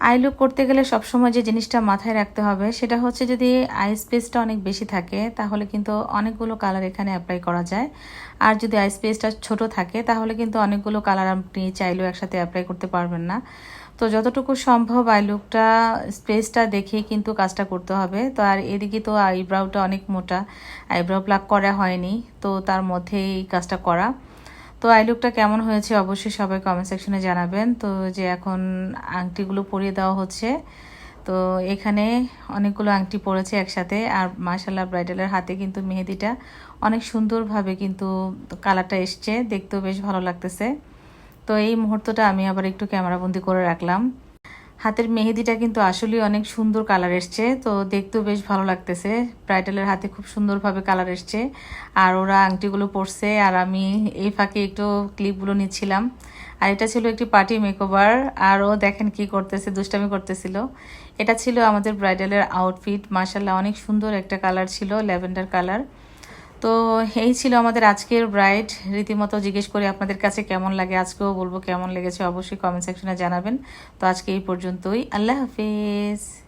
I look করতে গেলে সবসময় যে জিনিসটা মাথায় রাখতে হবে সেটা হচ্ছে যদি আই স্পেসটা অনেক বেশি থাকে তাহলে কিন্তু অনেকগুলো কালার এখানে অ্যাপ্লাই করা যায়। আর যদি আই স্পেসটা ছোট থাকে তাহলে কিন্তু অনেকগুলো কালার আপনি চাইলেও একসাথে অ্যাপ্লাই করতে পারবেন না। তো যতটুকু সম্ভব আই লুকটা স্পেসটা দেখেই কিন্তু কাজটা করতে হবে। তো আর এদিকে তো আইব্রাউটা অনেক মোটা, আইব্রাউ প্লাক করা হয়নি, তো তার মধ্যেই এই কাজটা করা। তো আই লুকটা কেমন হয়েছে অবশ্যই সবাই কমেন্ট সেকশনে জানাবেন। তো যে এখন আংটিগুলো পরিয়ে দেওয়া হচ্ছে, তো এখানে অনেকগুলো আংটি পড়েছে একসাথে। আর মাশাআল্লাহ ব্রাইডালের হাতে কিন্তু মেহেদিটা অনেক সুন্দরভাবে কিন্তু কালারটা এসছে, দেখতেও বেশ ভালো লাগতেছে। তো এই মুহূর্তটা আমি আবার একটু ক্যামেরাবন্দি করে রাখলাম। হাতের মেহেদিটা কিন্তু আসলেই অনেক সুন্দর কালার এসছে, তো দেখতেও বেশ ভালো লাগতেছে। ব্রাইডালের হাতে খুব সুন্দরভাবে কালার এসছে। আর ওরা আংটিগুলো পরছে আর আমি এই ফাঁকে একটু ক্লিপগুলো নিচ্ছিলাম। আর এটা ছিল একটি পার্টি মেকওভার। আর ও দেখেন কি করতেছে, দুষ্টামি করতেছিল। এটা ছিল আমাদের ব্রাইডালের আউটফিট। মাশাআল্লাহ অনেক সুন্দর একটা কালার ছিল, ল্যাভেন্ডার কালার। তো এই ছিল আমাদের আজকের ব্রাইড। রীতিমতো জিজ্ঞেস করি আপনাদের কাছে কেমন লাগে, আজকেও বলবো কেমন লেগেছে, অবশ্যই কমেন্ট সেকশনে জানাবেন। তো আজকে এই পর্যন্তই, আল্লাহ হাফিজ।